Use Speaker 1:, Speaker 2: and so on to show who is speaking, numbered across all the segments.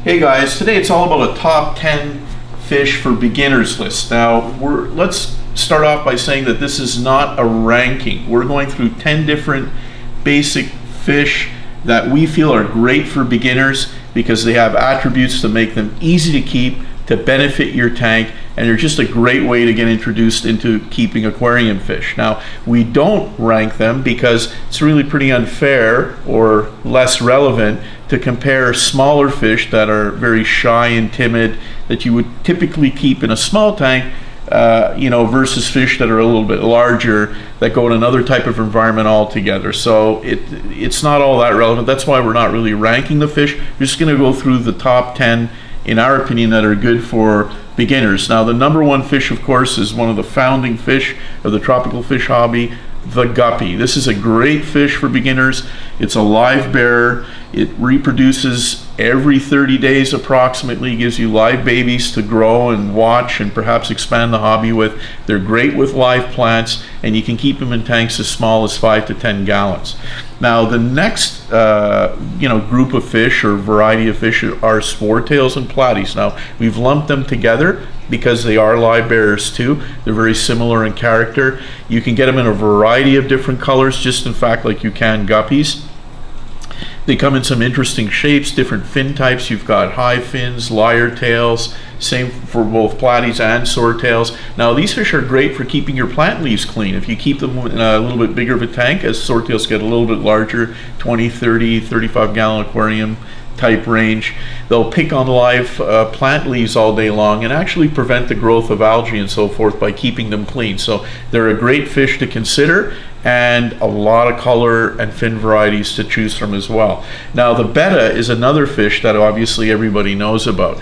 Speaker 1: Hey guys, today it's all about a top 10 fish for beginners list. Now, let's start off by saying that this is not a ranking. We're going through 10 different basic fish that we feel are great for beginners because they have attributes to make them easy to keep, to benefit your tank, and they're just a great way to get introduced into keeping aquarium fish. Now, we don't rank them because it's really pretty unfair or less relevant to compare smaller fish that are very shy and timid that you would typically keep in a small tank versus fish that are a little bit larger that go in another type of environment altogether. So it's not all that relevant. That's why we're not really ranking the fish. We're just going to go through the top 10 in our opinion that are good for beginners. Now, the number one fish, of course, is one of the founding fish of the tropical fish hobby, the guppy. This is a great fish for beginners. It's a live bearer. It reproduces every 30 days approximately, gives you live babies to grow and watch and perhaps expand the hobby with. They're great with live plants, and you can keep them in tanks as small as 5 to 10 gallons. Now, the next group of fish or variety of fish are sportails and platies. Now, we've lumped them together because they are live bearers too. They're very similar in character. You can get them in a variety of different colors, just in fact like you can guppies. They come in some interesting shapes, different fin types. You've got high fins, lyre tails, same for both platies and swordtails. Now, these fish are great for keeping your plant leaves clean. If you keep them in a little bit bigger of a tank, as swordtails get a little bit larger, 20, 30, 35 gallon aquarium type range, they'll pick on live plant leaves all day long and actually prevent the growth of algae and so forth by keeping them clean. So they're a great fish to consider, and a lot of color and fin varieties to choose from as well. Now, the betta is another fish that obviously everybody knows about.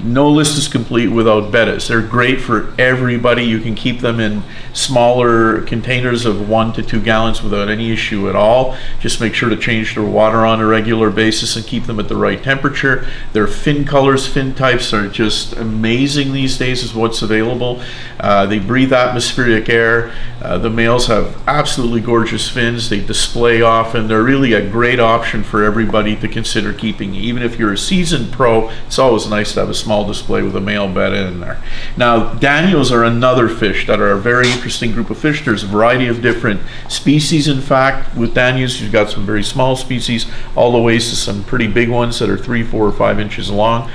Speaker 1: No list is complete without bettas. They're great for everybody. You can keep them in smaller containers of 1 to 2 gallons without any issue at all. Just make sure to change their water on a regular basis and keep them at the right temperature. Their fin colors, fin types are just amazing these days is what's available. They breathe atmospheric air. The males have absolutely gorgeous fins. They display often. They're really a great option for everybody to consider keeping. Even if you're a seasoned pro, it's always nice to have a small display with a male betta in there. Now, danios are another fish that are a very interesting group of fish. There's a variety of different species. In fact, with danios, you've got some very small species all the way to some pretty big ones that are 3, 4, or 5 inches long.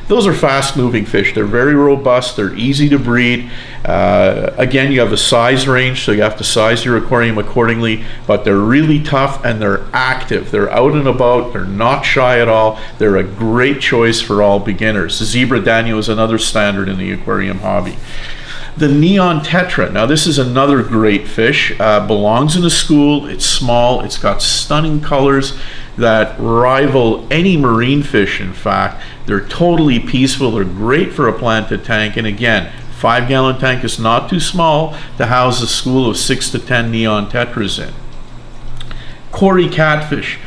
Speaker 1: Those are fast-moving fish. They're very robust. They're easy to breed. Again, you have a size range, so you have to size your aquarium accordingly, but they're really tough and they're active. They're out and about. They're not shy at all. They're a great choice for all beginners. The zebra danio is another standard in the aquarium hobby. The neon tetra. Now, this is another great fish. Belongs in a school. It's small. It's got stunning colors that rival any marine fish, in fact. They're totally peaceful. They're great for a planted tank. And again, 5 gallon tank is not too small to house a school of 6 to 10 neon tetras in. Cory catfish.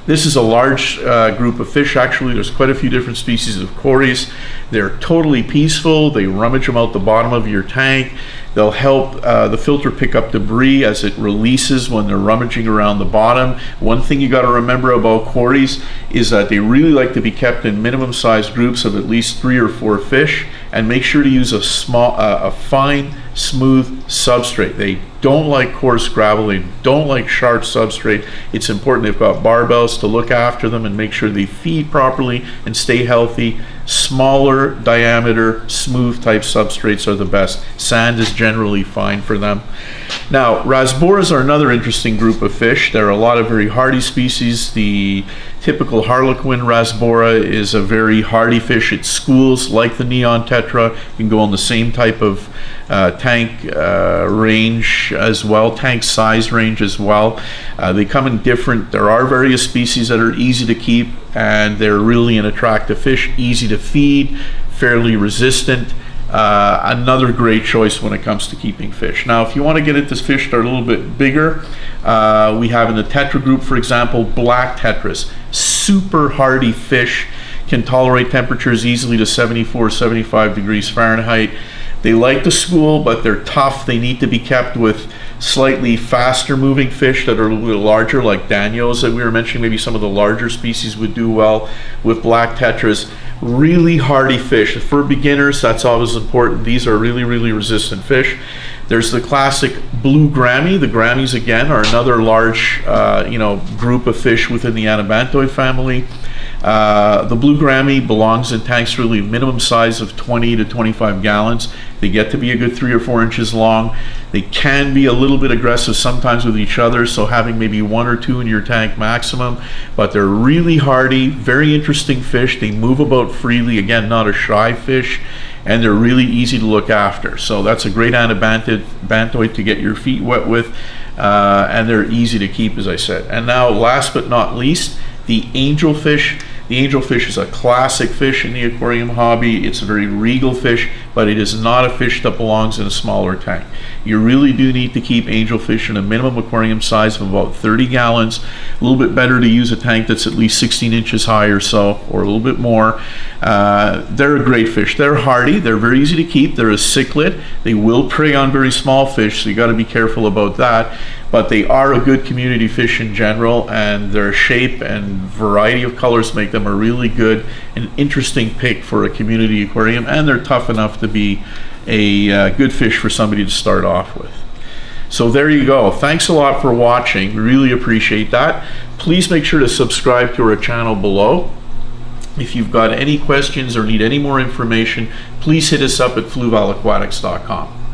Speaker 1: This is a large group of fish. Actually, there's quite a few different species of cories. They're totally peaceful. They rummage them out the bottom of your tank. They'll help the filter pick up debris as it releases when they're rummaging around the bottom. One thing you got to remember about cories is that they really like to be kept in minimum sized groups of at least 3 or 4 fish, and make sure to use a fine, smooth substrate. They don't like coarse gravel. They don't like sharp substrate. It's important they've got barbells to look after them and make sure they feed properly and stay healthy. Smaller diameter, smooth type substrates are the best. Sand is generally fine for them. Now, Rasboras are another interesting group of fish. There are a lot of very hardy species. The typical harlequin Rasbora is a very hardy fish. It schools like the neon tetra. You can go on the same type of tank range as well, tank size range as well. They come in different, there are various species that are easy to keep, and they're really an attractive fish, easy to feed, fairly resistant. Another great choice when it comes to keeping fish. Now, if you want to get into fish that are a little bit bigger, we have in the tetra group, for example, black tetras. Super hardy fish, can tolerate temperatures easily to 74, 75 degrees Fahrenheit. They like to school, but they're tough. They need to be kept with slightly faster moving fish that are a little larger, like danios that we were mentioning. Maybe some of the larger species would do well with black tetras. Really hardy fish. For beginners, that's always important. These are really, really resistant fish. There's the classic blue Graeme. The Grames, again, are another large group of fish within the anabantoid family. The blue Graeme belongs in tanks really minimum size of 20 to 25 gallons. They get to be a good 3 or 4 inches long. They can be a little bit aggressive sometimes with each other, so having maybe 1 or 2 in your tank maximum, but they're really hardy, very interesting fish. They move about freely, again, not a shy fish, and they're really easy to look after. So that's a great anabantoid to get your feet wet with, and they're easy to keep, as I said. And now, last but not least, the angelfish. The angelfish is a classic fish in the aquarium hobby. It's a very regal fish, but it is not a fish that belongs in a smaller tank. You really do need to keep angelfish in a minimum aquarium size of about 30 gallons. A little bit better to use a tank that's at least 16 inches high or so, or a little bit more. They're a great fish. They're hardy. They're very easy to keep. They're a cichlid. They will prey on very small fish, so you got to be careful about that. But they are a good community fish in general, and their shape and variety of colors make them a really good and interesting pick for a community aquarium, and they're tough enough to be a good fish for somebody to start off with. So there you go. Thanks a lot for watching. Really appreciate that. Please make sure to subscribe to our channel below. If you've got any questions or need any more information, please hit us up at fluvalaquatics.com.